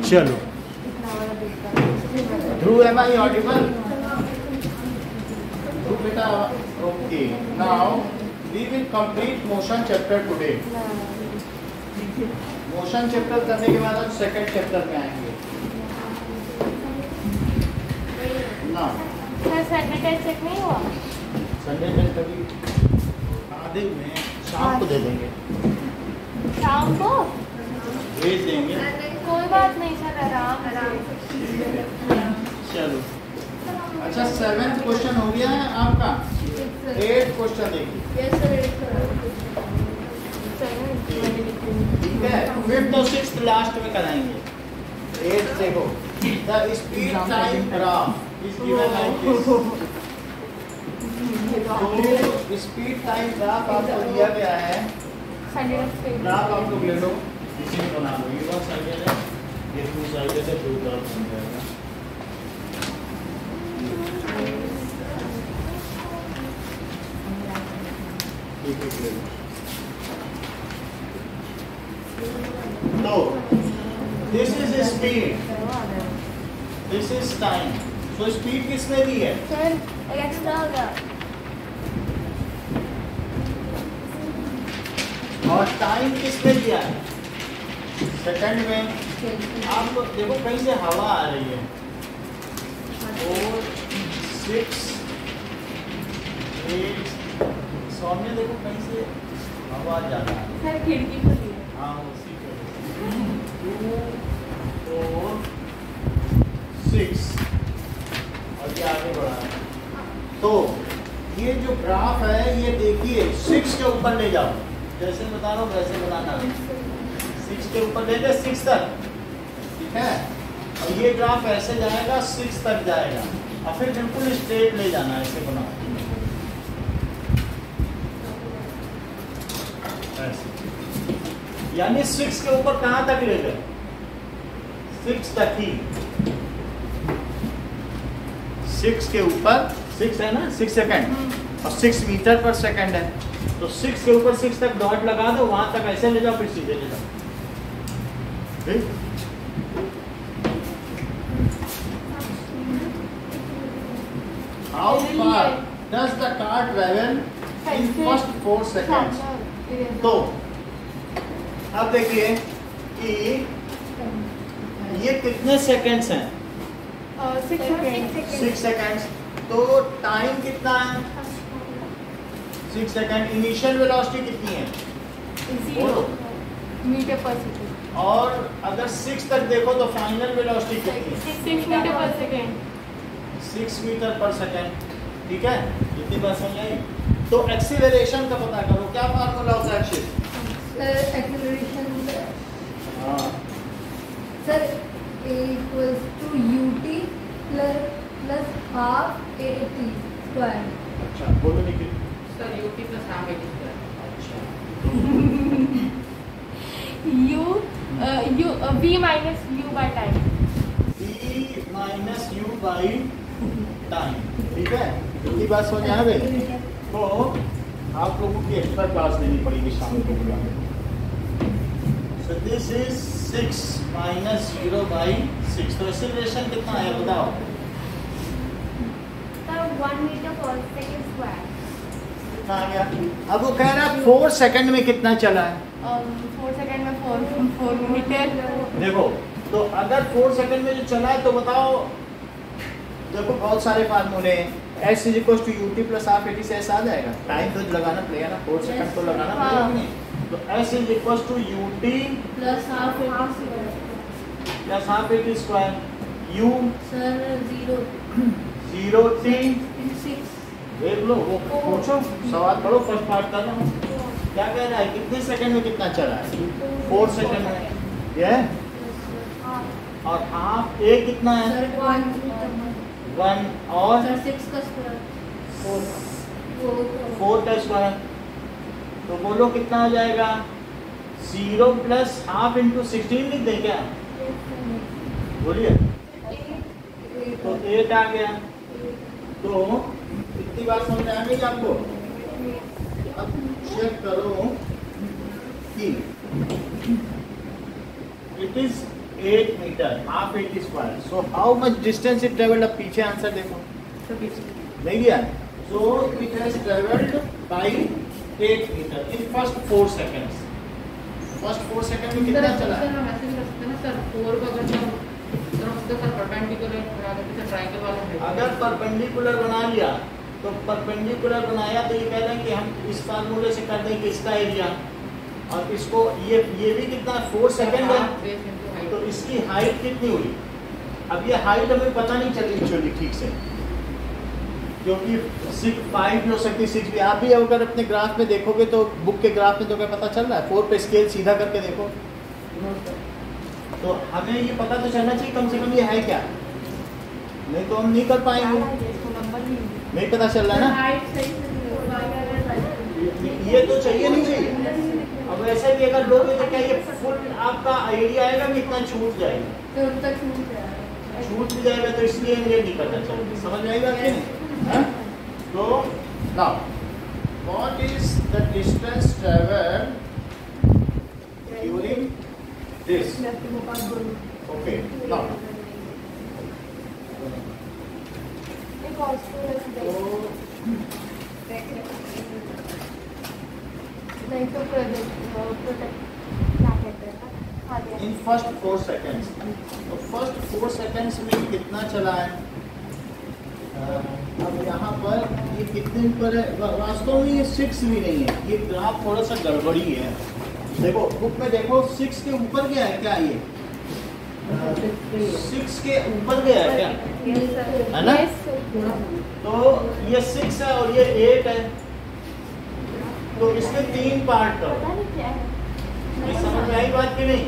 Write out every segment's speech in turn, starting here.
चलो ध्रुव, एम आई ऑडिबल? ध्रुव बेटा, okay. Now we will complete motion chapter today. Motion chapter करने के बाद हम सेकंड चैप्टर पे आएंगे ना। सर संडे टेस्ट चेक नहीं हुआ? संडे टेस्ट कभी आधे में शाम को दे देंगे, शाम को भेज देंगे। कोई बात नहीं सर, आराम चलो अच्छा, 7th क्वेश्चन हो गया है आपका। 8th क्वेश्चन देखिए, ठीक है। 5th और 6th लास्ट में कराएंगे। 8th देखो, the speed time graph is given like this. तो स्पीड टाइम ग्राफ आपको दिया गया है। ग्राफ आप लोग ले लो, इसी में बना लो। ये वन साइडेड है, ये टू साइडेड है, 2 ग्राफ बन जाएगा। तो this is speed, this is time. So speed किसने दी है? सर एक्स्ट्रा हो गया। और टाइम किसने दिया है? सेकंड में। आप देखो कहीं से हवा आ रही है, 4 6 8 सामने देखो कहीं से हवा जा रहा है। सर खिड़की खुली है। हाँ उसी के 2 4 6 और ये आगे बढ़ा है। तो ये जो ग्राफ है, ये देखिए 6 के ऊपर ले जाओ, जैसे बता रहा हूँ वैसे बनाना। 6 के ऊपर ले जाए 6 तक, ठीक है। और ये ग्राफ ऐसे जाएगा 6 तक जाएगा, और फिर बिल्कुल स्ट्रेट ले जाना, ऐसे बनाओ ऐसे। यानी 6 के ऊपर कहाँ तक ले गए? 6 तक ही। 6 के ऊपर 6 है ना, 6 सेकंड और 6 मीटर पर सेकंड है। तो 6 के ऊपर 6 तक डॉट लगा दो, वहां तक ऐसे ले जाओ, फिर सीधे ले जाओ। ठीक? How far does the car travel in first 4 seconds? तो अब देखिए कि ये कितने सेकंड्स हैं? 6 सेकंड्स। तो टाइम कितना है? 6 सेकंड। इनिशियल वेलोसिटी कितनी है? 0 मीटर पर सेकंड। और अगर 6 तक देखो तो फाइनल वेलोसिटी कितनी है? 6 मीटर पर सेकंड। 6 मीटर पर सेकंड, ठीक है। इतनी बात समझ आई। तो एक्सीलरेशन का पता करो, क्या फार्मूला होता है एक्सीलरेशन हाँ sir equals to ut plus half at square. अच्छा बोलो Nikhil. Sir ut plus half at square. अच्छा v minus u by time. v minus u by time, ठीक है। इतनी बात समझ आ गई। तो आप लोगों की एक्स्ट्रा क्लास लेनी पड़ेगी शाम को बुला के। So this is 6 minus 0 by 6। तो एक्सीलरेशन कितना है बताओ? 1 मीटर पर सेकंड स्क्वायर। कितना आ गया? अब वो कह रहा है 4 सेकंड में कितना चला है? 4 सेकंड में 4 मीटर। देखो तो अगर 4 सेकंड में जो चला है तो बताओ, देखो बहुत सारे फार्मूले हैं। S is equal to ut plus half at से ऐसा आ जाएगा। टाइम तो लगाना पड़ेगा ना, 4 सेकंड तो लगाना पड़ेगा नहीं। तो S is equal to ut plus half at plus half at square. u sir 0 t 6 देख लो, वो पूछो सवाल करो, फर्स्ट पार्ट कर लो। क्या कह रहा है? कितने सेकंड में कितना चला है? 4 सेकंड में। ये और हाफ a कितना है? सर 1 और 6 का स्क्वायर 4 का स्क्वायर। तो बोलो कितना आ जाएगा? 0 प्लस हाफ इंटू 16 लिख दें क्या? बोलिए। तो 8 आ गया। तो इतनी बात समझ आ गई आपको? अब चेक करो कि it is 8 meter, half 80 square. So how much distance it travelled? अब पीछे आंसर देखो, नहीं दिया। So it has travelled by 8 meter in first 4 seconds. First 4 second में कितना चला? सर हम ऐसे भी कर सकते हैं ना सर, 4 को अगर सर परपेंडिकुलर ट्रायंगल वाला है, अगर परपेंडिकुलर बना लिया तो परपेंडिकुलर बनाया तो ये कह रहे हैं कि हम इस फार्मूले से कर दें कि इसका एरिया और इसको ये भी कितना 4 सेकंड है, तो इसकी हाइट कितनी हुई? अब ये हाइट हमें पता नहीं चली एक्चुअली ठीक से, क्योंकि 5 भी हो सकती, 6 भी। आप भी अगर अपने ग्राफ में देखोगे तो बुक के ग्राफ में तो क्या पता चल रहा है? 4 पे स्केल सीधा करके देखो तो हमें ये पता तो चलना चाहिए कम से कम ये है क्या, नहीं तो हम नहीं कर पाएंगे। नहीं पता चल रहा है ना, ये तो चाहिए नहीं चाहिए। अब वैसे भी अगर लोगे तो क्या ये फुल आपका एरिया आएगा कि इतना छूट जाएगा? छूट भी जाएगा, तो इसलिए ये नहीं करना चाहिए। समझ में आएगा कि नहीं? तो now what is the distance travelled during this? Okay, now in first 4 seconds, तो फर्स्ट 4 सेकंड्स में कितना चला है? अब यहाँ पर ये कितने पर है? वास्तव में ये 6 भी नहीं है, ये ग्राफ थोड़ा सा गड़बड़ी है। देखो बुक में देखो 6 के ऊपर गया है क्या? ये 6 के ऊपर गया है क्या? है ना? तो ये 6 है और ये 8 है, तो इसके 3 पार्ट करो। ये समझ में आई बात की नहीं?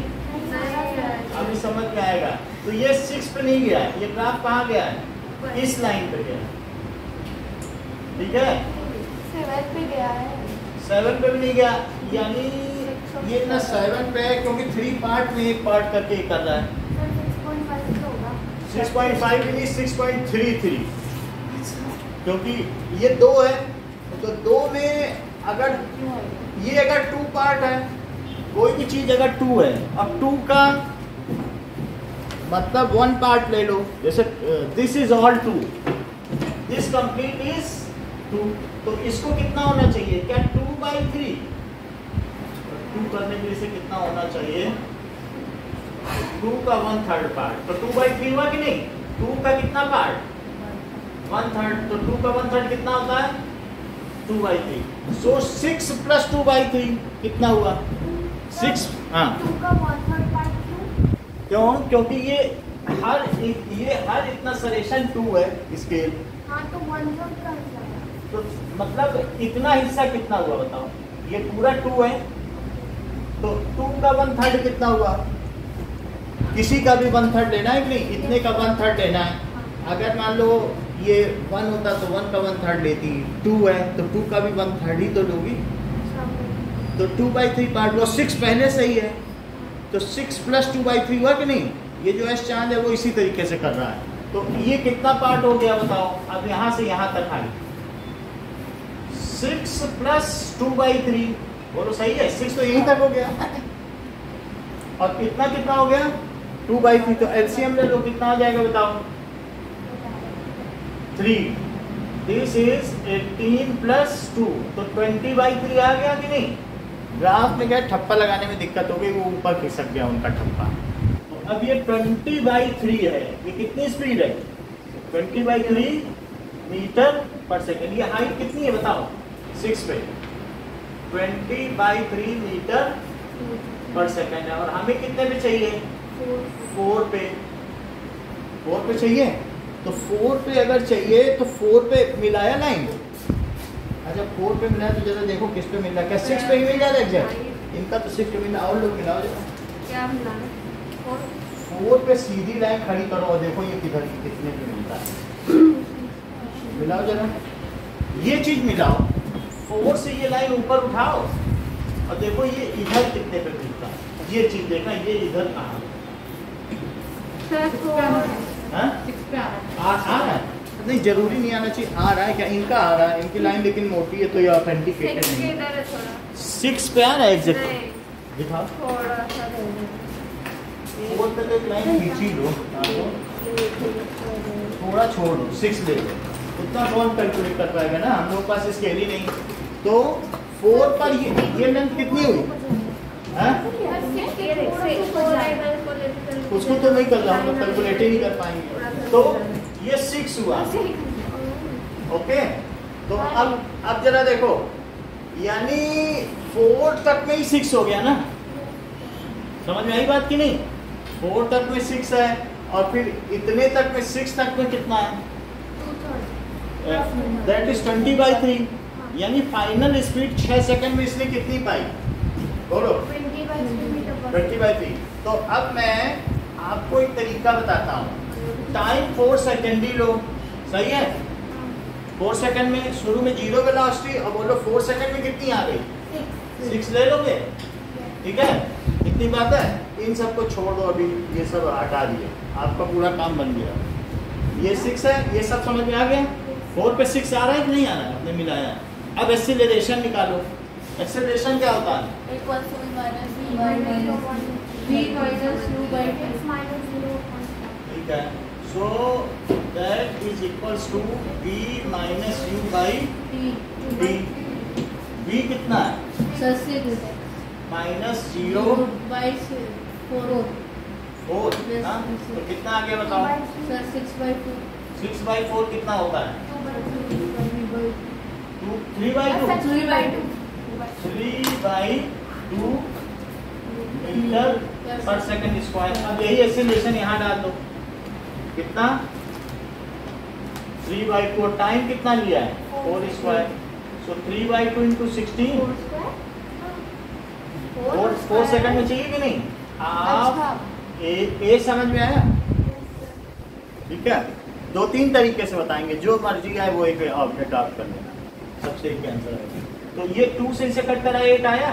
अभी समझ में आएगा। तो ये 6 पे नहीं गया है, ये ग्राफ कहाँ गया है? इस लाइन पे गया है, ठीक है? 7 पे गया है, 7 पे भी नहीं गया, यानी ये ना 7 पे है क्योंकि 3 पार्ट में एक पार्ट करके कर रहा है। 6.5 भी नहीं, 6.33, क्योंकि ये 2 है तो 2 में अगर ये अगर 2 पार्ट है, कोई भी चीज अगर 2 है, अब 2 का मतलब 1 पार्ट ले लो, जैसे this is all 2, this complete is 2, तो इसको कितना होना चाहिए? क्या 2/3? 2 करने के लिए से कितना होना चाहिए? 2 का 1/3 पार्ट, तो 2/3 हुआ कि नहीं? 2 का कितना पार्ट? 1/3, तो 2 का 1/3 कितना होता है? 2/3। सो 6 + 2/3 कितना हुआ? 6। हाँ, 2 का 1/3 पार्ट क्यों? क्योंकि ये हर इतना सरेशन 2 है स्केल, हाँ, तो 1/3 का हिस्सा है। तो मतलब इतना हिस्सा कितना हुआ बताओ? ये पूरा 2 है, तो 2 का 1/3 कितना हुआ? किसी का भी 1/3 लेना है कि नहीं? इतने का 1/3 लेना है। अगर मान लो ये 1 होता तो 1 का 1/3 लेती, 2 है तो 2 का भी 1/3 ही तो लोगी, तो 2/3 पार्ट हुआ। 6 पहले से ही है, तो 6 + 2/3 हुआ कि नहीं? ये जो एस चांद है वो इसी तरीके से कर रहा है। तो ये कितना पार्ट हो गया बताओ? अब यहाँ से यहाँ तक आई 6 + 2/3, बोलो सही है? 6 तो यहीं तक हो गया, और इतना कितना हो गया? 2/3। तो एलसीएम ले लो, कितना आ जाएगा बताओ? 3। दिस इज 18 + 2, तो 20/3 आ गया कि नहीं? ग्राफ में क्या ठप्पा लगाने में दिक्कत हो गई, वो ऊपर खिसक गया उनका ठप्पा। तो अब ये 20/3 है, ये कितनी स्पीड है? 20/3 मीटर/सेकंड। ये हाइट कितनी है बताओ? 6 पे 20/3 मीटर/सेकंड है, और हमें कितने पे चाहिए? 4 पे। 4 पे चाहिए, तो 4 पे अगर चाहिए तो 4 पे मिलाया लाइन। अच्छा 4 पे मिला तो जरा देखो किस पे मिल रहा है? क्या 6 पे ही मिल जा रहा है एग्जैक्ट? इनका तो 6 पे मिला, और लोग मिलाओ जरा। क्या मिलाना? 4 पे सीधी लाइन खड़ी करो और देखो ये किधर कितने पे मिलता है। मिलाओ जरा, ये चीज मिलाओ। 4 से ये लाइन ऊपर उठाओ और देखो ये इधर कितने पे मिलता है। ये चीज देखना, ये इधर कहाँ? हाँ? 6 पे आ रहा है? नहीं जरूरी नहीं आना चाहिए, आ रहा है क्या? इनका आ रहा है, इनकी लाइन लेकिन मोटी है तो ये ऑथेंटिकेटेड नहीं है। 6 पे आ रहा है एग्जैक्ट, दिखाओ। 4 4 पे तो एक लाइन खींच ही लो, थोड़ा छोड़ दो, 6 ले लो, उतना कौन कैलकुलेट कर पाएगा ना, हम लोग के पास स्केल ही नहीं। तो 4 पर ये लेंथ कितनी हुई? हाँ? उसको तो नहीं कर रहा, हम लोग कैलकुलेट ही नहीं कर पाएंगे। तो ये 6 हुआ, ओके। तो अब जरा देखो, यानी 4 तक में ही 6 हो गया ना, समझ में आई बात कि नहीं? 4 तक में 6 है, और फिर इतने तक में 6 तक में कितना है? दैट इज 20/3, यानी फाइनल स्पीड 6 सेकंड में इसने कितनी पाई? बोलो 20/3। तो अब मैं आपको एक तरीका बताता हूँ, टाइम 4 सेकंड ही लो, सही है? 4 सेकंड में शुरू में 0 वेलोसिटी, और बोलो 4 सेकंड में कितनी आ गई? 6 ले लोगे, ठीक है? इतनी बात है, इन सबको छोड़ दो, अभी ये सब हटा दिए, आपका पूरा काम बन गया। ये 6 है, ये सब समझ में आ गया? 4 पे 6 आ रहा है कि नहीं आ रहा है? आपने मिलाया। अब एक्सीलरेशन निकालो। एक्सीलरेशन क्या होता है? ठीक है, so that is equals to v minus u by d। v कितना है? Sir 6 minus 0 by 4। 4, हाँ? तो कितना आ गया बताओ? सर 6/2। 6/4 कितना होता है? 3/2 मीटर पर सेकंड स्क्वायर। अब यही एक्सीलरेशन यहाँ डाल दो, कितना? 3/2। टाइम कितना लिया है? 4 स्क्वायर। सो 3/2 इंटू 16, 4 सेकंड में चाहिए कि नहीं? आप ए समझ में आया? ठीक है, 2-3 तरीके से बताएंगे, जो मर्जी आए वो एक ऑब्जेक्ट आप कर लेना, सबसे एक आंसर आएगा। तो ये 2 से इसे कट करा 8 आया,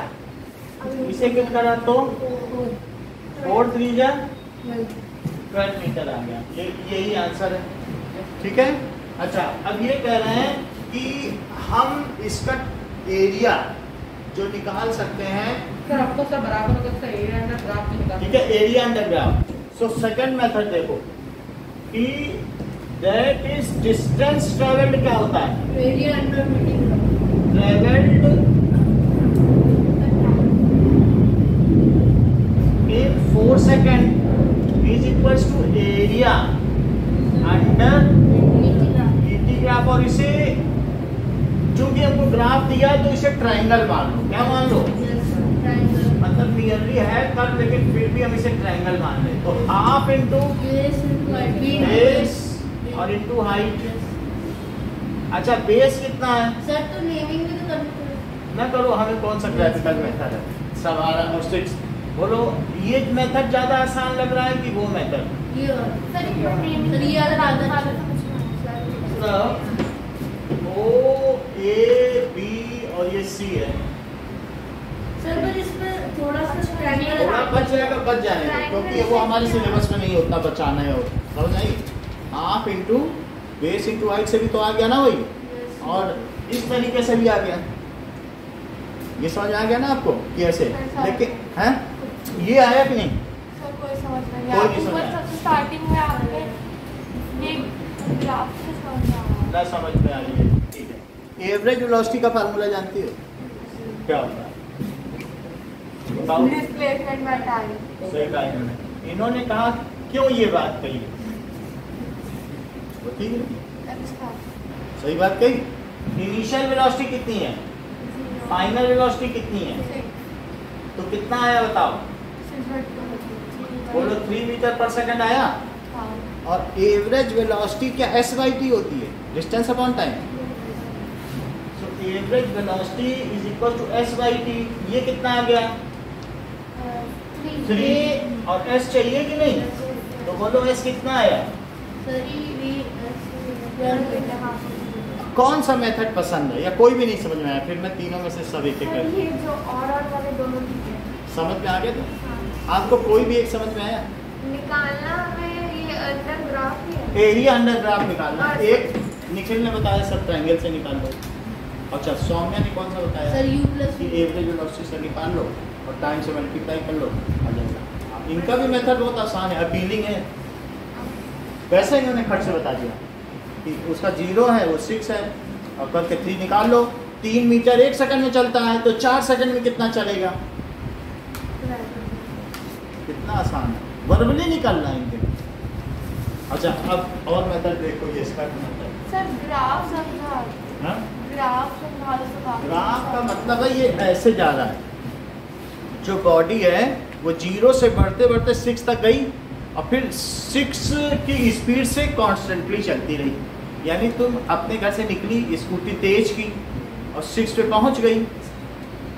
इसे कट करा तो 4 3 जा 12 मीटर आ गया। यही आंसर है, ठीक है? अच्छा, अब ये कह रहे हैं कि हम इसका एरिया जो निकाल सकते हैं, सर आपको सब बराबर होगा, सर एरिया अंडर ग्राफ में निकाल। ठीक है, area under graph. So second method देखो कि दैट इज डिस्टेंस ट्रेवल्ड क्या होता है? Area under meeting travelled in 4 second is equals to area under ET graph. और इसे चूंकि हमको ग्राफ दिया है तो इसे ट्रायंगल मान लो। क्या मान लो? मतलब नियरली है कर, लेकिन फिर भी हम इसे ट्रायंगल मान लें। तो हाफ इंटू बेस और इंटू हाइट। अच्छा, बेस कितना है? सर तो नेमिंग भी तो करना ना करो, हमें कौन सा ग्राफिकल मेथड है? 7 और 6 बोलो। ये मेथड ज्यादा आसान लग रहा है कि वो मेथड? ये सर ये अगर आधा O A B और ये C है। सर पर इस पे थोड़ा सा ट्रायंगल थोड़ा बच जाएगा, बच जाएगा, क्योंकि वो हमारे सिलेबस में नहीं होता बचाना है। समझ आई? Half into base into height से भी तो आ गया ना वही, और इस तरीके से भी आ गया। ये समझ में आ गया ना आपको कि ऐसे? लेकिन है ये आया कि नहीं? सर कोई समझ नहीं कोई आया। नहीं समझ ऊपर आया। सबसे स्टार्टिंग में आपने ये ग्राफ से समझ आया। ना समझ में आ रही है, ठीक है। एवरेज वेलोसिटी का फार्मूला जानती हो? क्या होता है बताओ? डिस्प्लेसमेंट में टाइम। सही कहा इन्होंने। इन्होंने कहा क्यों ये बात कही? ठीक है, अच्छा सही बात कही। इनिशियल वेलोसिटी कितनी है? फाइनल वेलोसिटी कितनी है? तो कितना आया बताओ? बोलो 3 मीटर पर सेकंड आया। और एवरेज वेलोसिटी क्या s/t होती है? Distance upon time. So average velocity is equal to s/t। ये कितना आ गया? 3। और s चाहिए कि नहीं? तो बोलो s कितना आया? कौन सा मेथड पसंद है, या कोई भी नहीं समझ में आया? फिर मैं तीनों में से सब एक एक कर। ये जो और वाले दोनों ठीक है। समझ में आ गया? तो आपको कोई भी एक समझ में आया? निकालना हमें ये अंडर ग्राफ ही है। एरिया अंडर ग्राफ निकालना। एक निखिल ने बताया सब ट्रायंगल से निकाल लो। अच्छा, सौम्या ने कौन सा बताया? सर u प्लस कि एवरेज वेलोसिटी से निकाल लो और टाइम से मल्टीप्लाई कर लो, आ जाएगा। इनका भी मेथड बहुत आसान है, अपीलिंग है। वैसे इन्होंने खट से बता दिया कि उसका 0 है, वो 6 है, और करके 3 निकाल लो। 3 मीटर 1 सेकंड में चलता है, तो 4 सेकंड में कितना चलेगा? कितना आसान है, वर्बली निकालना है इनके। अच्छा, अब और मेथड देखो, ये इसका मेथड। सर ग्राफ समझा, हाँ, ग्राफ समझा दो तो काफी ग्राफ का अच्छा। मतलब है ये ऐसे जा रहा है, जो बॉडी है वो 0 से बढ़ते बढ़ते 6 तक गई, और फिर 6 की स्पीड से कॉन्स्टेंटली चलती रही। यानी तुम अपने घर से निकली, स्कूटी तेज की और 6 पे पहुंच गई,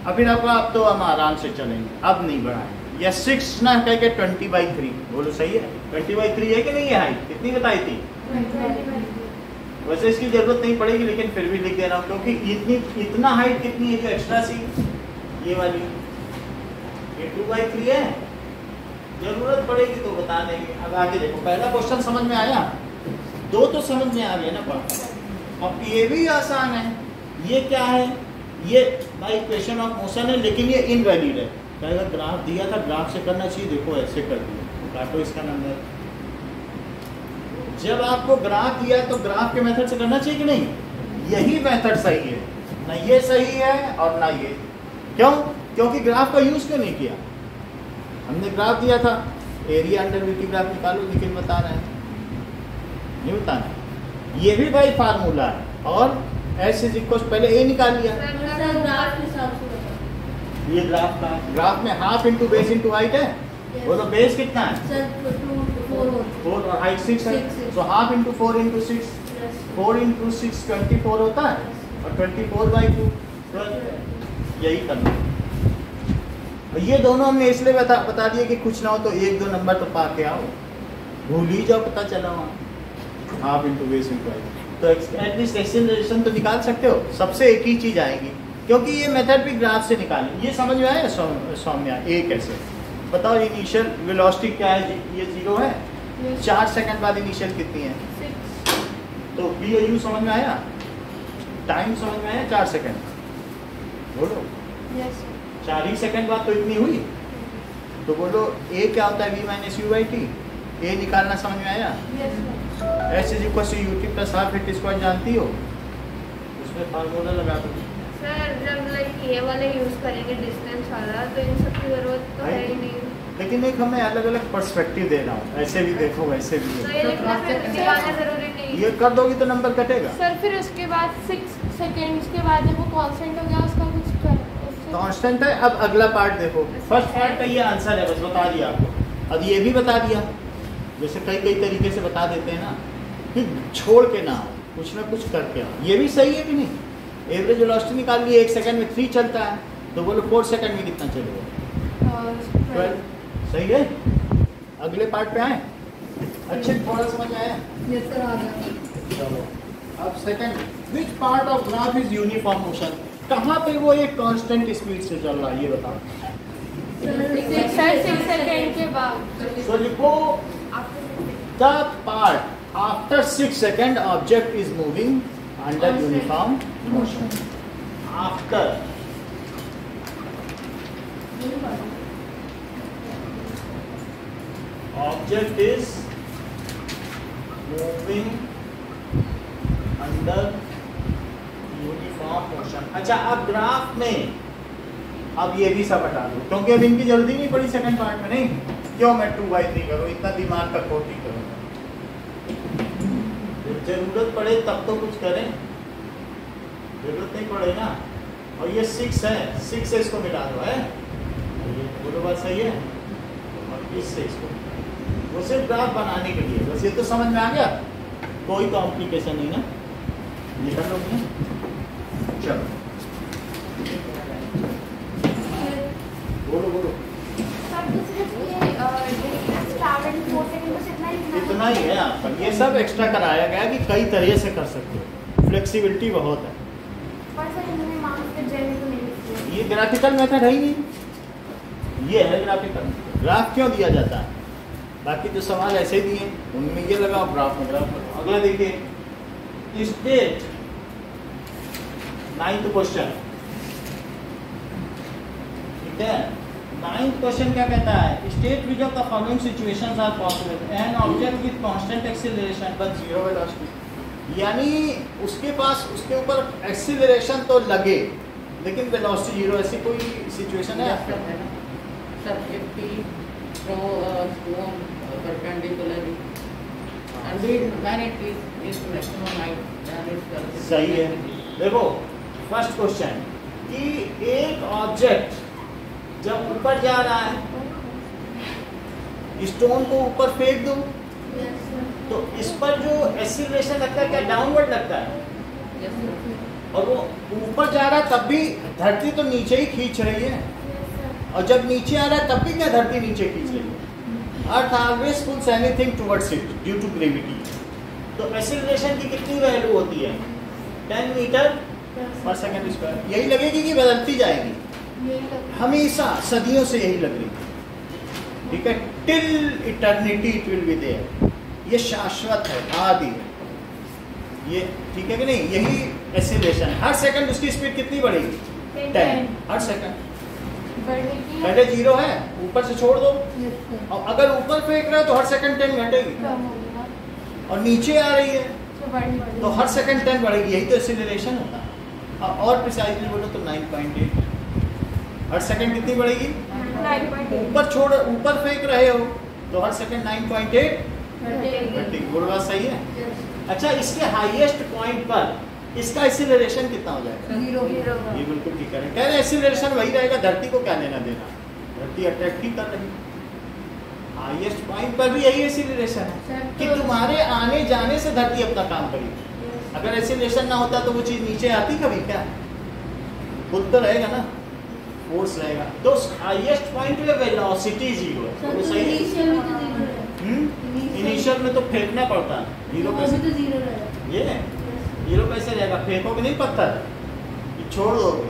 और फिर अब तो हम आराम से चलेंगे, अब नहीं बढ़ाएं। या 6 ना कह के 20/3 बोलो, सही है? 20/3 है कि नहीं है हाइट? कितनी बताई थी? वैसे इसकी जरूरत नहीं पड़ेगी, लेकिन फिर भी लिख दे रहा हूँ, क्योंकि इतना हाइट कितनी है जो एक्स्ट्रा सी, ये वाली, ये 2/3 है। जरूरत पड़ेगी तो बता देंगे। अब आगे देखो, पहला क्वेश्चन समझ में आया, 2 तो समझ में आ गया ना पढ़। अब ये भी आसान है। ये क्या है? ये बाय इक्वेशन ऑफ मोशन है, लेकिन ये इनवैलिड है। कहेगा ग्राफ दिया था, ग्राफ से करना चाहिए, देखो ऐसे कर दिया, काटो इसका नंबर। जब आपको ग्राफ दिया है तो ग्राफ के मेथड से करना चाहिए कि नहीं? यही मेथड सही है, ना ये सही है और ना ये। क्यों? क्योंकि ग्राफ का यूज क्यों नहीं किया? हमने ग्राफ दिया था, एरिया अंडर वीटी ग्राफ निकालो, लेकिन बता रहे हैं नहीं बताना। ये भी भाई फार्मूला है, और एस इज इक्वल, पहले ए निकाल लिया। सर ग्राफ के हिसाब से बताओ। ये ग्राफ का, ग्राफ में half into base into height है, वो तो बेस कितना है? सर 2 4 4, और हाइट 6 है, 6 तो हाफ इंटू 4 इंटू 6, 4 इंटू 6 24 होता है, और 24/2 12। यही करना। और ये दोनों हमने इसलिए बता दिए कि कुछ ना हो तो 1-2 नंबर तो पा के आओ, भूल ही जाओ, पता चला वहाँ half into base into height. तो एटलीस्ट एक्सेलरेशन तो निकाल सकते हो, सबसे एक ही चीज़ आएगी, क्योंकि ये मेथड भी ग्राफ से निकालें। ये समझ में आया सौम्या? ए कैसे बताओ? इनिशियल वेलोसिटी क्या है? ये 0 है, 4 सेकंड बाद इनिशियल कितनी है? 6। तो बी और यू समझ में आया? टाइम समझ में आया? 4 सेकंड बोलो। यस 4 ही सेकंड बाद तो इतनी हुई, तो बोलो ए क्या होता है? v minus u by t. A निकालना समझ में आया? Yes s is equal to u t plus half hit square, जानती हो? उसमें फार्मूला लगा दो। सर जब लाइक ये वाला यूज करेंगे डिस्टेंस वाला, तो इन सब की जरूरत तो है ही नहीं। लेकिन एक हमें अलग अलग पर्सपेक्टिव दे रहा हूँ, ऐसे भी देखो वैसे भी तो देखो। ये लिखना फिर दिखाना जरूरी नहीं। ये कर दोगी तो नंबर कटेगा। सर फिर उसके बाद 6 सेकंड्स के बाद जब वो कांस्टेंट हो गया, उसका कुछ कर उससे कांस्टेंट है। अब अगला पार्ट देखो, फर्स्ट पार्ट का ये आंसर है, बस बता दिया आपको। अब ये भी बता दिया, जैसे कई तरीके से बता देते हैं ना, कि छोड़ के ना हो, कुछ ना कुछ करके आओ। ये भी सही है कि नहीं? एवरेज वेलोसिटी निकाल लिए, 1 सेकंड में 3 चलता है, तो बोलो 4 सेकंड में कितना चलेगा? 12। सही है। अगले पार्ट पे आए, अच्छे थोड़ा समझ आया? यस सर आ गया। चलो अब second, which part of graph is uniform motion? कहाँ पे वो एक कांस्टेंट स्पीड से चल रहा है, ये बताओ। सर 6 सेकंड के बाद। सो लिखो, the part after 6 second object is moving under uniform motion. After object is moving under uniform motion। अच्छा, अब ग्राफ में अब ये भी सब हटा दो, क्योंकि अब इनकी जल्दी नहीं पड़ी सेकंड पार्ट में। नहीं क्यों मैं 2/3 करूँ, इतना दिमाग का खोटी करूँ? जरूरत पड़े तब तो कुछ करें, जरूरत नहीं पड़े ना। और ये 6 है, 6 से इसको मिला दो, है बोलो बात सही है? और इससे इसको, वो सिर्फ ग्राफ बनाने के लिए, बस ये तो समझ में आ गया, कोई कॉम्प्लिकेशन नहीं ना, निकल लो ना। चलो बोलो बोलो। सर तो सिर्फ ये स्टार्ट एंड 4 सेकंड बस इतना ही लिखना है। इतना ही है आपका, ये सब एक्स्ट्रा कराया गया कि कई तरह से कर सकते हो, फ्लेक्सिबिलिटी बहुत है। पर सर इन्होंने मार्क्स के जेल को नहीं लिखा। ये ग्राफिकल मेथड है ही नहीं, ये है ग्राफिकल। ग्राफ क्यों दिया जाता है? बाकी जो सवाल ऐसे दिए उनमें ये लगाओ, ग्राफ में ग्राफ लगाओ। अगला देखिए, स्टेट 9th क्वेश्चन, ठीक है? नाइन्थ क्वेश्चन क्या कहता है, state which of the following situations are possible, an object with constant acceleration but zero velocity. यानी उसके पास उसके ऊपर एक्सीलरेशन तो लगे लेकिन वेलोसिटी जीरो, ऐसी कोई सिचुएशन है आपके? Sir if we throw a stone perpendicularly and when it is maximum height then it's सही है। देखो फर्स्ट क्वेश्चन कि एक ऑब्जेक्ट जब ऊपर जा रहा है, स्टोन को ऊपर फेंक दो तो इस पर जो एक्सीलरेशन लगता है क्या डाउनवर्ड लगता है, और वो ऊपर जा रहा है तब भी धरती तो नीचे ही खींच रही है, और जब नीचे आ रहा है तब भी क्या धरती नीचे खींच रही है। Earth always pulls anything towards it due to gravity. तो एक्सीलरेशन की कितनी वैल्यू होती है, 10 मीटर पर सेकंड स्क्वायर। यही लगेगी कि बदलती जाएगी, हमेशा सदियों से यही लग रही है, ठीक है, till eternity it will be there. ये शाश्वत है, आदि है ये, ठीक है कि नहीं। यही एक्सीलरेशन है। हर सेकंड उसकी स्पीड कितनी बढ़ेगी, 10 हर सेकंड। पहले जीरो है, ऊपर से छोड़ दो, और अगर ऊपर फेंक रहा है तो हर सेकंड 10 घटेगी, और नीचे आ रही है तो हर सेकंड 10 बढ़ेगी। यही तो एक्सीलरेशन होता है। और प्रिसाइजली बोलो तो 9.8 हर सेकंड कितनी बढ़ेगी, ऊपर फेंक रहे हो तो हर सेकंड 9.8 घटेगी। बोल बात सही है। अच्छा, इसके हाईएस्ट पॉइंट पर इसका एक्सीलरेशन कितना हो जाएगा, ये बिल्कुल ठीक है। कह रहे एक्सीलरेशन वही रहेगा, धरती को क्या लेना देना, धरती अट्रैक्ट ही कर रही। हाईएस्ट पॉइंट पर भी यही एक्सीलरेशन है कि तुम्हारे आने जाने से धरती अपना काम करेगी। अगर एक्सीलरेशन ना होता तो वो चीज नीचे आती कभी, क्या खुद तो रहेगा ना, फोर्स रहेगा। तो हाईएस्ट पॉइंट पे वेलोसिटी जीरो है, वो सही है। इनिशियल में तो फेंकना पड़ता है, जीरो कैसे, ये जीरो कैसे रहेगा, फेंकोगे नहीं पत्थर, ये छोड़ दोगे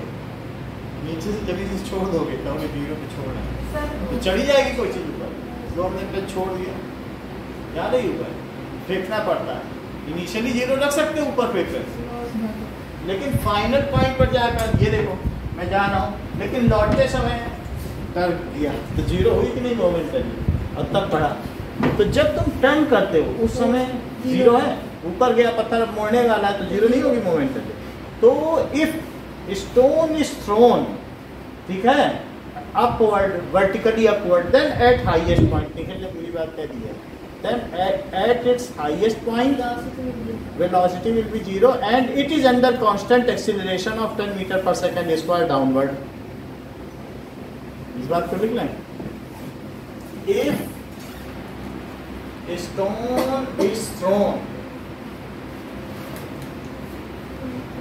नीचे से, जमीन से छोड़ दोगे तो जीरो पे छोड़ना है तो चढ़ी जाएगी कोई चीज ऊपर, जो हमने पे छोड़ दिया याद है, ऊपर फेंकना पड़ता है। इनिशियली जीरो रख सकते हैं ऊपर फेंक कर, लेकिन फाइनल पॉइंट पर जाकर ये देखो मैं जा रहा हूँ, लेकिन लौटते समय कर दिया तो जीरो हुई कि नहीं मोमेंटली, और तब बढ़ा। तो जब तुम टर्न करते हो उस समय जीरो है, ऊपर गया पत्थर मोड़ने वाला है तो जीरो नहीं होगी मोमेंटली। तो इफ स्टोन इज थ्रोन, ठीक है, upward, vertically upward, then at highest point, ठीक है, जब मेरी बात कह दी है, then at its highest point velocity will be zero and it is under constant acceleration of 10 meter per second square downward. इस बात को लिख लें। If a stone is thrown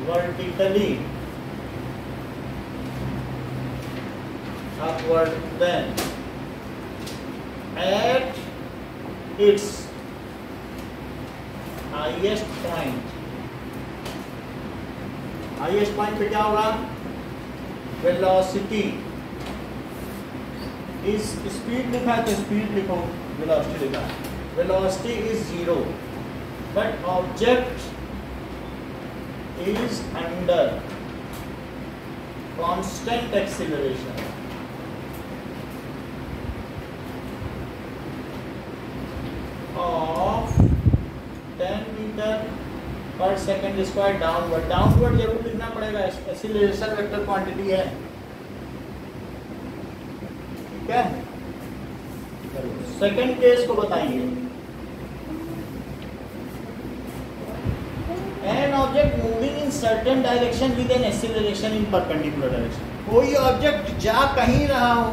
vertically upward, then at its highest point पे क्या होगा, velocity is, speed लिखा है तो स्पीड लिखो, वेलोसिटी लिखा है, velocity is zero but object is under constant acceleration of 10 meter per second square downward। Downward जरूर लिखना पड़ेगा, एक्सीलरेशन वेक्टर क्वांटिटी है, ठीक है। सेकंड केस को बताइए। An object moving in certain direction with an acceleration in perpendicular direction। कोई object जा कहीं रहा हो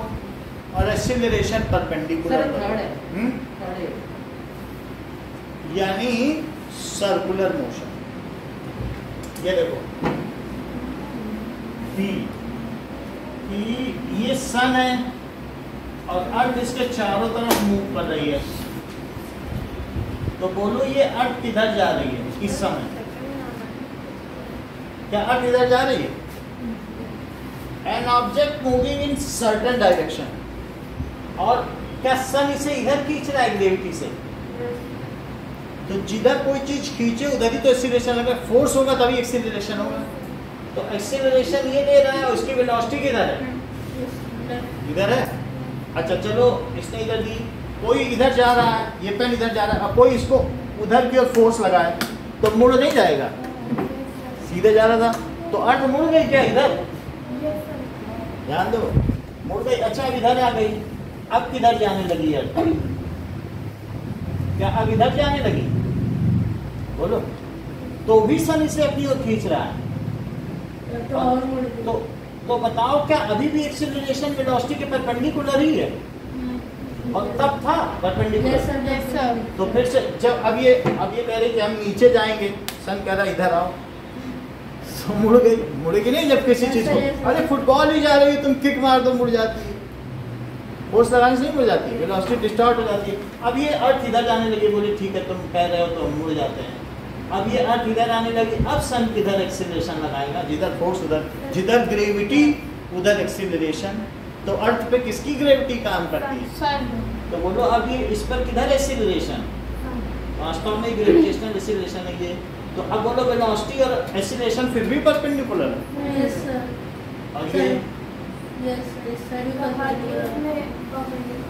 और एक्सीलरेशन परपेंडिकुलर है, यानी सर्कुलर मोशन। ये देखो ये सन है और अर्थ इसके चारों तरफ मूव कर रही है, तो बोलो ये अर्थ किधर जा रही है इस समय, क्या अर्थ इधर जा रही है? An object moving in certain direction, और क्या सन इसे इधर खींच रहा है ग्रेविटी से? तो जिधर कोई चीज खींचे उधर ही तो एक्सीलरेशन होगा, फोर्स होगा तभी एक्सीलरेशन होगा। तो एक्सीलरेशन ये दे रहा है, उसकी वेलोसिटी किधर है, इधर है। अच्छा चलो, इसने इधर दी, कोई इधर जा रहा है, ये पेन इधर जा रहा है, अब कोई इसको उधर की ओर फोर्स लगाए तो मुड़ नहीं जाएगा, सीधे जा रहा था तो अर्थ मुड़ गई क्या इधर? ध्यान दो, मुड़ गई। अच्छा अब इधर आ गई, अब किधर जाने लगी अर्थ? क्या अब इधर जाने लगी? बोलो। तो भी सन इसे अपनी ओर खींच रहा है, तो और मुड़ गई। तो बताओ क्या अभी भी एक्सीलरेशन वेलोसिटी के परपेंडिकुलर ही है? और तब था perpendicular. Yes, sir, yes, sir. तो फिर से जब अब ये कह रहे कि हम नीचे जाएंगे, सन कह रहा इधर आओ, तो मुड़ेगी नहीं जब किसी Yes, चीज sir, को। yes, sir. अरे फुटबॉल ही जा रही है, तुम किक मार दो मुड़ जाती है, फोर्स लगाने से नहीं मुड़ जाती, वेलोसिटी डिस्टॉर्ट हो जाती है। अब ये अर्थ इधर जाने लगी, बोले ठीक है तुम कह रहे हो तो हम मुड़ जाते हैं। अब ये अर्थ इधर आने लगी, अब सन किधर एक्सीलरेशन लगाएगा? जिधर फोर्स उधर, जिधर ग्रेविटी उधर एक्सीलरेशन। तो अर्थ पे किसकी ग्रेविटी काम करती है? सन। तो बोलो अब ये इस पर किधर एक्सीलरेशन? वास्तव में ग्रेविटेशनल एक्सीलरेशन है ये। तो अब बोलो वेलोसिटी और एक्सीलरेशन फिर भी परपेंडिकुलर है। Yes, sir. और ये Yes, yes, sir. ये perpendicular है.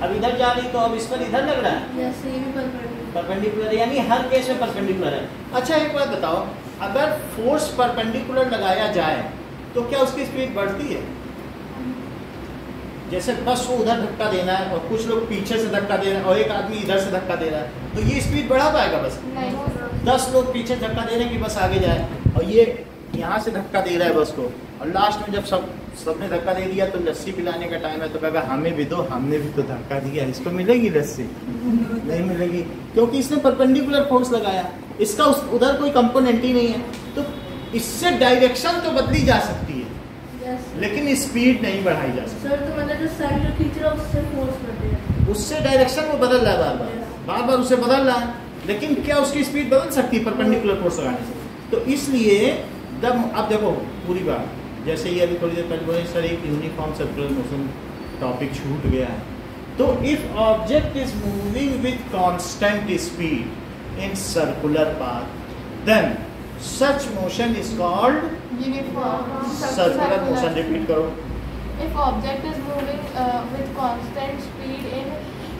अब इधर जा रही तो अब इस पर इधर लग रहा है Yes, ये भी perpendicular. परपेंडिकुलर, यानी हर केस में परपेंडिकुलर है। अच्छा एक बात बताओ, अगर फोर्स परपेंडिकुलर लगाया जाए तो क्या उसकी स्पीड बढ़ती है? जैसे बस को उधर धक्का देना है और कुछ लोग पीछे से धक्का दे रहे हैं और एक आदमी इधर से धक्का दे रहा है, तो ये स्पीड बढ़ा पाएगा बस? नहीं। 10 लोग पीछे धक्का दे रहे हैं कि बस आगे जाए, और ये यहाँ से धक्का दे रहा है बस को, और लास्ट में जब सबने धक्का दे दिया तो लस्सी पिलाने का टाइम है तो कहेगा हमें भी दो, हमने भी तो धक्का दिया, इसको मिलेगी लस्सी? नहीं मिलेगी, क्योंकि इसने परपेंडिकुलर फोर्स लगाया, इसका उधर कोई कंपोनेंट ही नहीं है। तो इससे डायरेक्शन तो बदली जा सकती है, Yes. लेकिन स्पीड नहीं बढ़ाई जा सकती। Sir, तो मतलब जो सन जो खींच रहा है उससे फोर्स बढ़ रहा है. उससे डायरेक्शन वो बदल रहा है, बार बार उसे बदल रहा है, लेकिन क्या उसकी स्पीड बदल सकती है परपेंडिकुलर फोर्स लगाने से? तो इसलिए जब अब देखो पूरी बात, जैसे ये अभी थोड़ी देर पहले बोले सर एक यूनिफॉर्म सर्कुलर मोशन टॉपिक छूट गया है, तो if object is moving with constant speed in circular path then such motion is called uniform circular motion. Repeat करो। If object is moving with constant speed in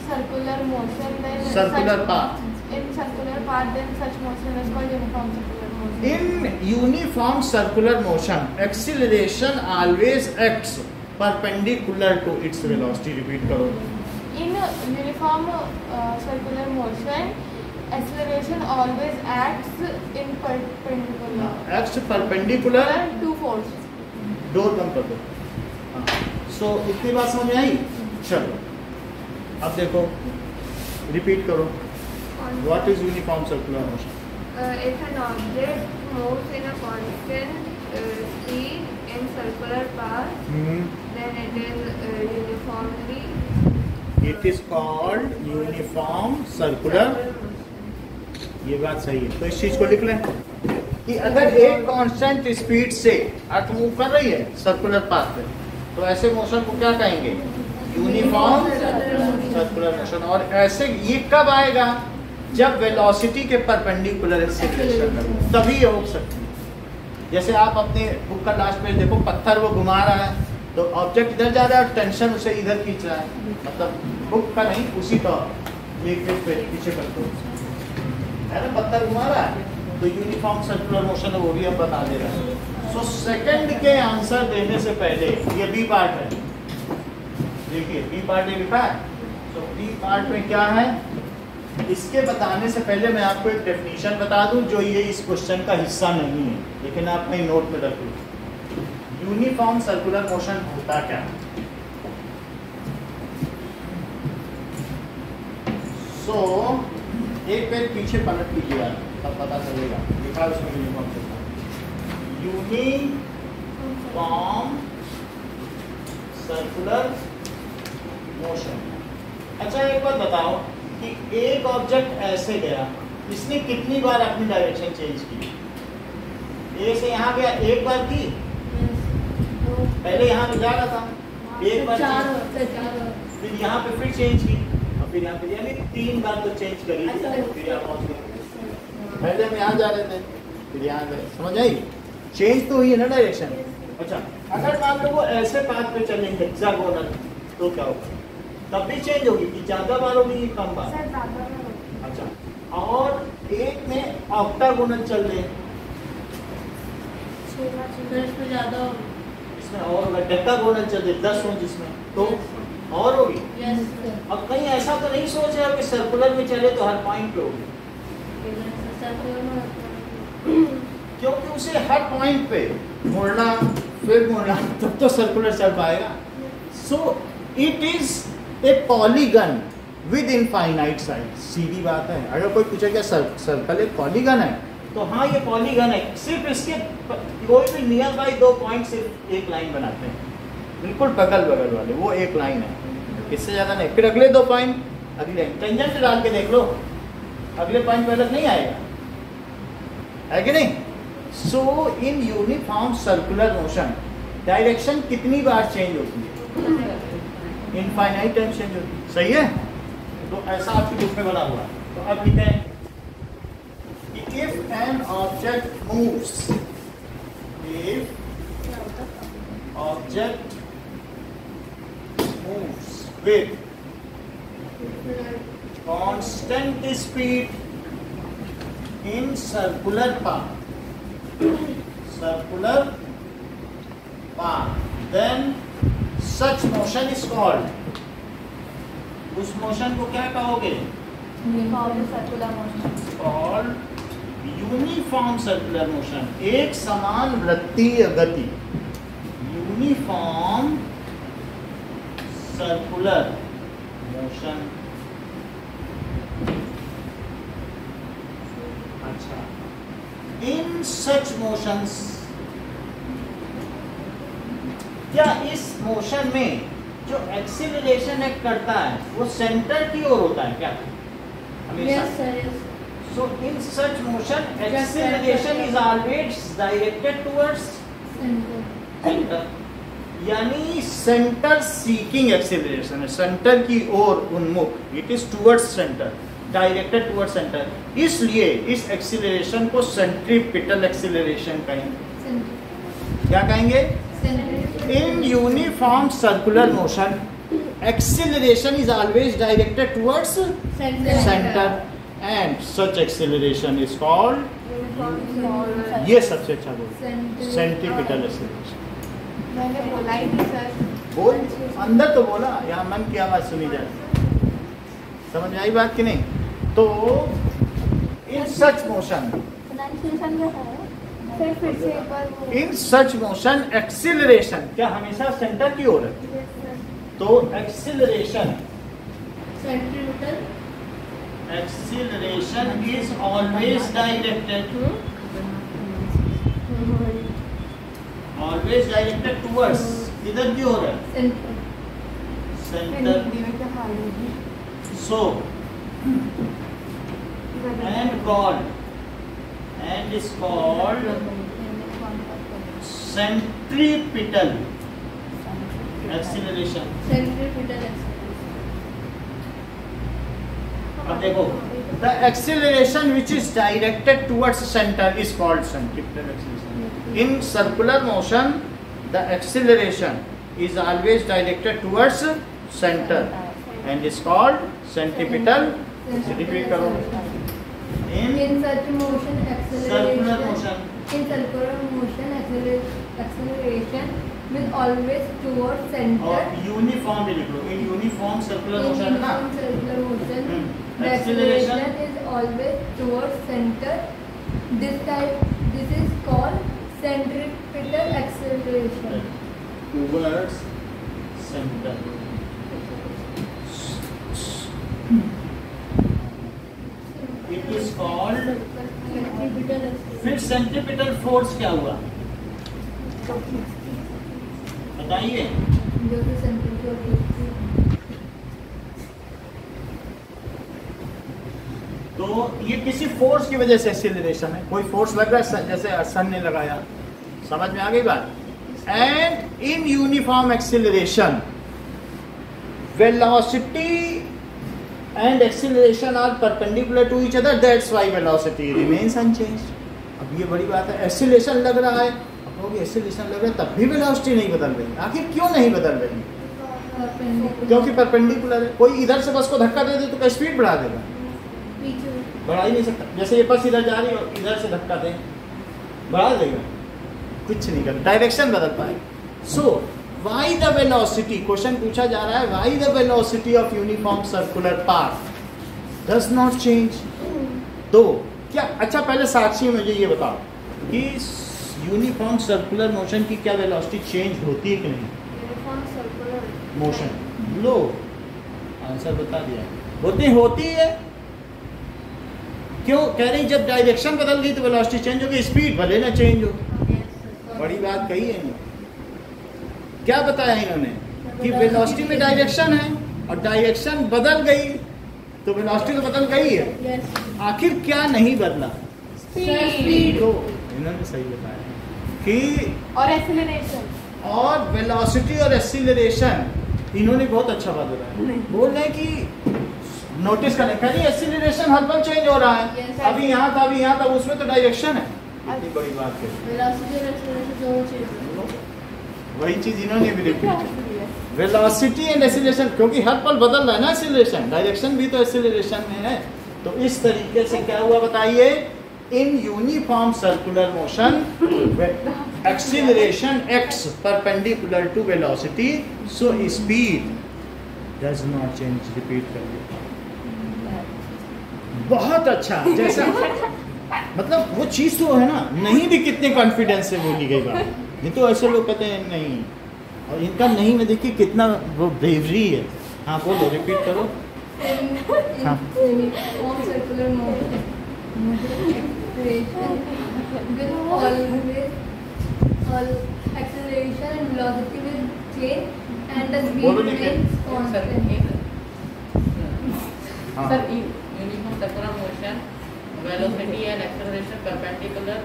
circular motion, then Circular such, path. In circular path, then such motion is called uniform circular motion. In uniform circular motion, acceleration always acts perpendicular to its velocity. Repeat करो। In uniform circular motion, acceleration always acts in perpendicular. Acts perpendicular to force. डोर कम कर दो। सो इतनी बात समझ में आई? चलो अब देखो, रिपीट करो। What is uniform circular motion? If an object moves in a constant speed in circular path, then it is uniformly. It is called uniform circular. ये बात सही है, तो इस चीज को लिख लें कि अगर एक कांस्टेंट स्पीड से अर्थ मूव कर रही है सर्कुलर पाथ पे, तो ऐसे मोशन को क्या कहेंगे? Uniform circular motion. और ऐसे ये कब आएगा? जब वेलोसिटी के परपेंडिकुलर एक्सीलरेशन लगेगा, तभी ये हो सकती है। जैसे आप अपने बुक का लास्ट पेज देखो, पत्थर वो घुमा रहा है तो ऑब्जेक्ट इधर जा रहा है और टेंशन उसे इधर खींच रहा है, मतलब बुक का नहीं, उसी का एक पीछे कर दो है ना, पत्थर घुमा रहा है तो यूनिफॉर्म सर्कुलर मोशन है, वो भी हम बता दे रहे हैं। सो सेकंड के आंसर देने से पहले ये बी पार्ट है, देखिए बी पार्ट ये लिखा है। तो बी पार्ट में क्या है, इसके बताने से पहले मैं आपको एक डेफिनेशन बता दूं जो ये इस क्वेश्चन का हिस्सा नहीं है, लेकिन आप अपने नोट में रख लो। यूनिफॉर्म सर्कुलर मोशन होता क्या है? सो एक पेज पीछे पलट लीजिए आप, तब पता चलेगा। लिखा उसमें uniform circular, uniform circular motion. अच्छा एक बात बताओ कि एक ऑब्जेक्ट ऐसे गया, इसने कितनी बार अपनी डायरेक्शन चेंज की? ए से यहाँ गया, एक बार की, पहले यहाँ पे जा रहा था, एक बार फिर यहाँ पे फिर चेंज की, और फिर यहाँ पे, यानी 3 बार तो चेंज करी, फिर यहाँ पहुँच गए। पहले हम यहाँ जा रहे थे, फिर यहाँ गए, समझ आई? चेंज तो हुई है ना डायरेक्शन। अच्छा अगर मान लो वो ऐसे पाथ पे चलेंगे हेक्सागोनल, तो क्या होगा? तब भी चेंज होगी कि ज्यादा बार होगी कि कम बार? सर ज़्यादा में होगा। अच्छा, और एक में ऑक्टागोनल चल रहे, फिर इसमें ज्यादा होगी। इसमें और होगा डेकागोनल चल रहे 10 हो जिसमें, तो और होगी। यस अब कहीं ऐसा तो नहीं सोच रहे हो कि सर्कुलर में चले तो हर पॉइंट पे होगी, क्योंकि उसे हर पॉइंट पे मुड़ना फिर मुड़ना तब तो सर्कुलर चल पाएगा। So it is a polygon with infinite side. सीधी बात है, अगर कोई पूछेगा सर्कल एक पॉलीगन है तो हाँ ये पॉलीगन है, सिर्फ इसके कोई भी नियर बाई 2 पॉइंट सिर्फ एक लाइन बनाते हैं, बिल्कुल बगल बगल वाले, वो एक लाइन है, इससे ज्यादा नहीं। फिर अगले 2 पॉइंट अगले टेंजेंट डाल के देख लो, अगले पॉइंट पे अलग नहीं आएगा, है कि नहीं? So in uniform circular motion direction कितनी बार चेंज होती है? इनफाइनाइट टाइम चेंज होती है, सही है? तो ऐसा आपकी बुक में बना हुआ है। तो अब लिखते हैं कि if an object moves, if object moves with constant speed in circular path, then such motion is called, उस मोशन को क्या कहोगे? Circular motion. called uniform circular motion, एक समान वृत्तीय गति, यूनिफॉर्म सर्कुलर मोशन। अच्छा, इन सच मोशंस, क्या इस मोशन में जो एक्सीलरेशन एक्ट करता है वो सेंटर की ओर होता है क्या हमेशा? Yes sir yes. So in such motion acceleration is always directed towards centre, यानी सेंटर सीकिंग एक्सीलरेशन है, सेंटर की ओर उन्मुख, it is towards centre, directed towards centre. इसलिए इस एक्सीलरेशन को सेंट्रीपिटल एक्सीलरेशन कहेंगे। क्या कहेंगे? इन uniform circular motion acceleration is always directed towards centre and such acceleration is called, ये सबसे अच्छा बोल, सेंट्रीपिटल एक्सीलरेशन। मैंने बोला ही नहीं सर। बोल, अंदर तो बोला, यहाँ मन की आवाज सुनी जाए, समझ में आई बात कि नहीं? तो इन सच मोशन, सर फिर से एक बार बोलो। इन सच मोशन एक्सीलरेशन क्या हमेशा सेंटर की ओर है? Yes, sir. तो acceleration, centripetal acceleration is always directed, always directed towards, किधर की ओर है? Centre. So and is called centripetal acceleration। Centripetal अब देखो, the acceleration which is directed towards center is called centripetal acceleration। In circular motion the acceleration is always directed towards center and is called centripetal। repeat करो, In such motion circular motion, in circular motion acceleration will always towards center। और uniform भी लिख लो, in uniform circular In motion ना, uniform circular motion, the Acceleration. acceleration is always towards center. This is called centripetal acceleration। towards center। It is called, Centripetal acceleration। फिर centripetal force क्या हुआ बताइए? जो कि centrifugal तो ये किसी फोर्स की वजह से एक्सीलरेशन है, कोई फोर्स लग रहा है जैसे सन ने लगाया, समझ में आ गई बात? And in uniform acceleration velocity and acceleration are perpendicular to each other, that's why velocity remains unchanged। अब ये बड़ी बात है, एक्सीलरेशन लग रहा है, अब कहोगे एक्सीलरेशन लग रहा है तब भी वेलोसिटी नहीं बदल रही, आखिर क्यों नहीं बदल रही? क्योंकि परपेंडिकुलर है। कोई इधर से बस को धक्का दे दे तो क्या स्पीड बढ़ा देगा? बढ़ा ही नहीं सकता। जैसे ये बस इधर जा रही है, इधर से धक्का दे, बढ़ा देगा? कुछ नहीं कर, डायरेक्शन बदल पाए। सो वाई द वेलोसिटी, क्वेश्चन पूछा जा रहा है, why the velocity of uniform circular path does not change. तो क्या, अच्छा पहले साक्षी मुझे ये बताओ कि यूनिफॉर्म सर्कुलर मोशन की क्या वेलोसिटी चेंज होती है कि नहीं? यूनिफॉर्म सर्कुलर मोशन, लो आंसर बता दिया, होती है। क्यों कह रही, जब डायरेक्शन बदल गई तो वेलोसिटी चेंज हो गई, स्पीड भले ना चेंज हो। बड़ी बात कही है इन्होंने। क्या बताया इन्होंने कि वेलोसिटी में डायरेक्शन है और डायरेक्शन बदल गई तो वेलोसिटी तो बदल गई है। आखिर क्या नहीं बदला? स्पीड। तो इन्होंने सही बताया कि और एक्सीलरेशन, और वेलोसिटी और एक्सीलरेशन इन्होंने बहुत अच्छा बात बताया। बोल रहे हैं कि नोटिस करें, कहीं एक्सीलरेशन हर पल चेंज हो रहा है। Yes, अभी यहाँ था, अभी यहाँ था, उसमें तो डायरेक्शन है। इतनी बड़ी बात है, वेलोसिटी और एक्सीलरेशन दोनों चीज। वही चीज इन्होंने भी रिपीट, वेलोसिटी एंड एक्सीलरेशन, क्योंकि हर पल बदल रहा है ना एक्सीलरेशन, डायरेक्शन भी तो एक्सीलरेशन में है। तो इस तरीके से क्या हुआ बताइए, in uniform circular motion acceleration x perpendicular to velocity, so speed does not change. Repeat करिए, बहुत अच्छा। जैसा मतलब वो चीज तो है ना, नहीं भी कितने कॉन्फिडेंस से बोली गई बात, नहीं तो ऐसे लोग कहते हैं नहीं, और इनका नहीं में देखिए कितना वो ब्रेवरी है। हाँ बोलो, रिपीट करो। हाँ, uniform circular motion will always acceleration and velocity will change and the speed बोलो नीचे। remains constant. हाँ। Sir, uniform circular motion, velocity and acceleration perpendicular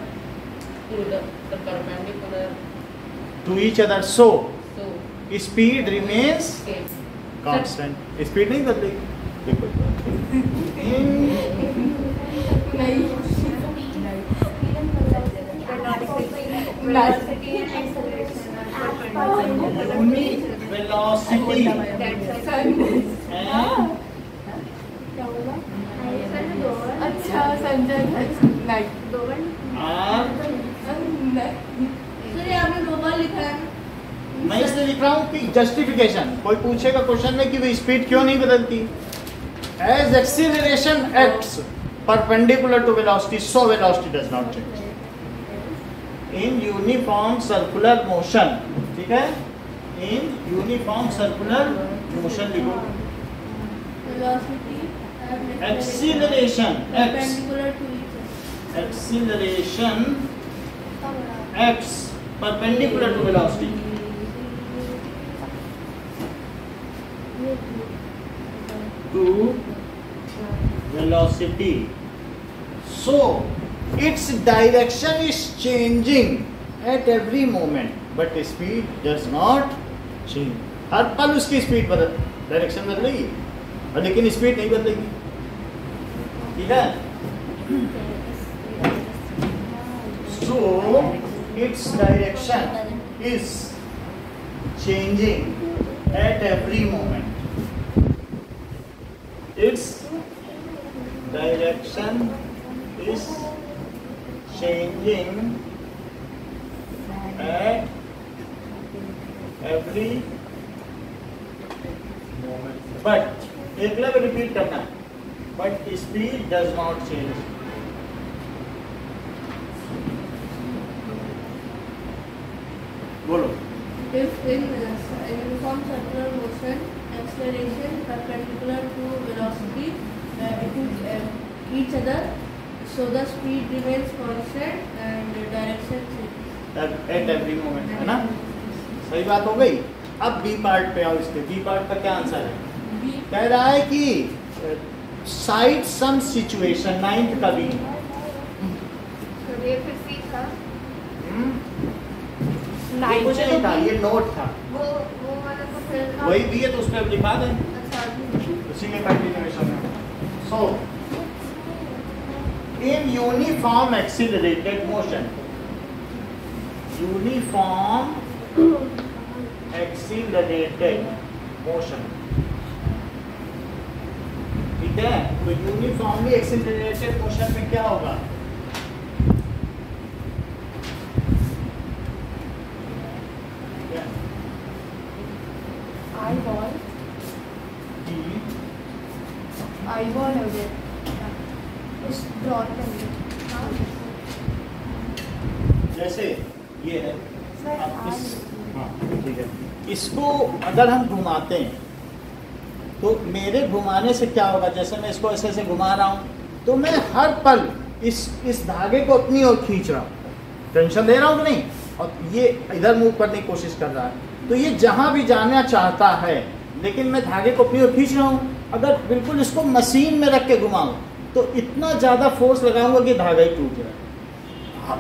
to the perpendicular. To each other, so So, speed remains same. constant. Speed नहीं बदलेगी। देखो Velocity and acceleration are perpendicular. Velocity That's a अच्छा संजय नहीं sir यहाँ पे दो बार लिखा है। मैं इसलिए लिख रहा हूँ कि जस्टिफिकेशन, कोई पूछेगा क्वेश्चन में कि वो स्पीड क्यों नहीं बदलती। As acceleration acts perpendicular to velocity, so velocity does not change in uniform circular motion. ठीक है, इन यूनिफॉर्म सर्कुलर मोशन लिखो। Velocity acceleration x, perpendicular to each other. Acceleration x perpendicular to velocity, to velocity, so its direction is changing at every moment but speed does not change. हर पल उसकी speed बदल, direction बदलेगी और लेकिन speed नहीं बदलेगी। ठीक है, so its direction is changing at every moment. Its direction is changing at every moment. But एक बार रिपीट करना, but speed does not change. बोलो। If in uniform circular motion, acceleration perpendicular to velocity, it is each other, so the speed remains constant and direction changes. At every moment, है ना? सही बात हो गई। अब बी पार्ट पे आओ, इसके बी पार्ट का क्या आंसर है? कह रहा है कि साइड सम सिचुएशन, 9th का बी। ये फिर सी था, ये कुछ नहीं था, ये नोट था। वो वाला तो फिर था। वही बी है तो उस पर अब लिखा दें, अच्छा, उसी के कंटिन्यूएशन में। So in uniform accelerated motion, uniform accelerated motion. ठीक है, तो यूनिफॉर्मली एक्सीलरेटेड मोशन में क्या होगा? आई बॉल हो गया उस ड्रॉ करेंगे। जैसे ये है, सर अब आज हाँ ठीक है, इसको अगर हम घुमाते हैं तो मेरे घुमाने से क्या होगा? जैसे मैं इसको ऐसे ऐसे घुमा रहा हूँ तो मैं हर पल इस धागे को अपनी ओर खींच रहा हूँ, टेंशन दे रहा हूँ कि नहीं, और ये इधर मूव करने की कोशिश कर रहा है। तो ये जहाँ भी जाना चाहता है, लेकिन मैं धागे को अपनी ओर खींच रहा हूँ। अगर बिल्कुल इसको मशीन में रख के घुमाऊँ तो इतना ज़्यादा फोर्स लगाऊंगा कि धागा ही टूट जाए।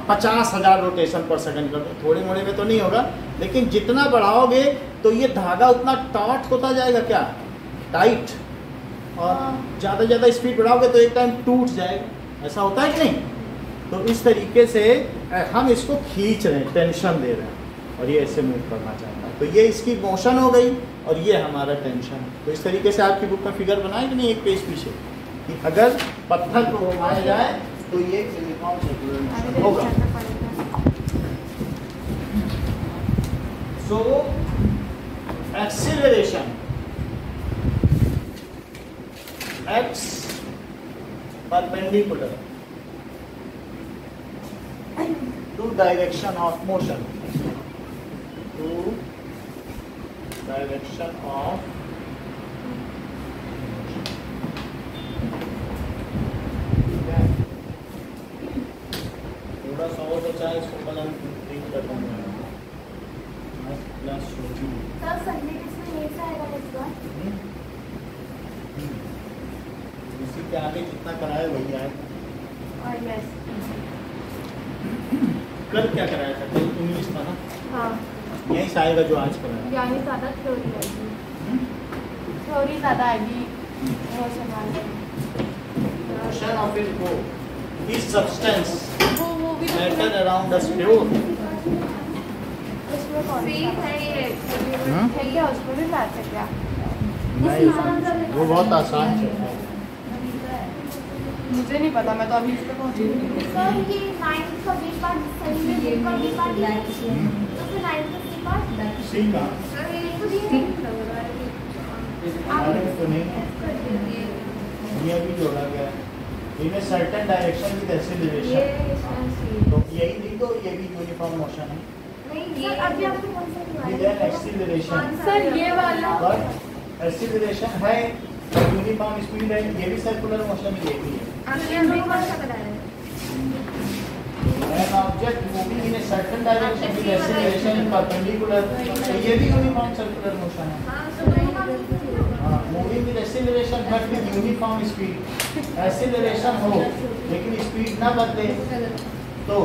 50,000 रोटेशन पर सेकंड कर, थोड़े मोड़े में तो नहीं होगा, लेकिन जितना बढ़ाओगे तो ये धागा उतना टाइट होता जाएगा, क्या टाइट, और ज़्यादा ज़्यादा स्पीड बढ़ाओगे तो एक टाइम टूट जाएगा। ऐसा होता है कि नहीं? तो इस तरीके से हम इसको खींच रहे हैं, टेंशन दे रहे हैं, और ये ऐसे मूव करना चाहता है। तो ये इसकी मोशन हो गई और ये हमारा टेंशन है। तो इस तरीके से आपकी बुक में फिगर बनाए कि नहीं, एक पेज पीछे, कि अगर पत्थर को घुमाया जाए तो ये यूनिफॉर्म सर्कुलर मोशन होगा। सो acceleration x perpendicular to direction of motion, to direction of थोड़ा सा और बचा है, इसको कल हम प्रिंट कर देंगे। क्लास छोटी सर संडे किसमें ये से आएगा इस बार? इसी के आगे जितना कराया वही आए। और यस कल क्या कराया था? कल इंग्लिश था ना? हाँ, यही से आएगा जो आज कराया। यानी ज़्यादा थ्योरी आएगी, थ्योरी ज़्यादा आएगी। वो सवाल है Motion of it go is substance वो भी matter around us pure। उसमें कौन सी है ये? हाँ? है क्या उसमें भी मैथ है क्या? नहीं, वो बहुत आसान है। मुझे नहीं पता, मैं तो अभी इस पे पहुंची नहीं। सर ये 9 का बी पार्ट सही में बुक का बी पार्ट है, तो फिर 9 का सी पार्ट सी का सर ये तो दी हमारे में तो नहीं, ये भी जोड़ा गया है। इन्हें सर्टेन डायरेक्शन विद एक्सीलरेशन, तो यही नहीं, तो ये भी यूनिफॉर्म मोशन है। नहीं सर अभी आपको कौन सा विद दिया है? एक्सीलरेशन, सर ये वाला पर एक्सीलरेशन है, यूनिफॉर्म स्पीड है, ये भी सर्कुलर मोशन ही है। आपने अभी कौन सा कराया है? An object moving in a certain direction with acceleration perpendicular, तो ये भी यूनिफॉर्म सर्कुलर मोशन है। हाँ तो दोनों का हाँ, moving with acceleration but with uniform speed. Acceleration हो लेकिन स्पीड ना बदले तो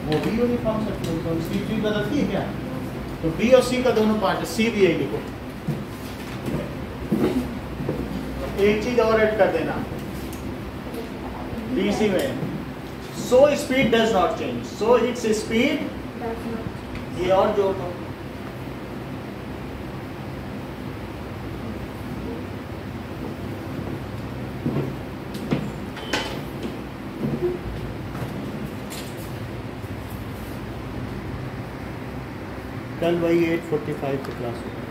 वो भी यूनिफॉर्म सर्कुलर, तो इसकी स्पीड बदलती है क्या? तो बी और सी का दोनों पार्ट है, सी भी यही लिखो। एक चीज और ऐड कर देना बीसी में, सो speed does not change, so its speed, ये और जोड़ दो। कल वही 8:45 की क्लास होगी।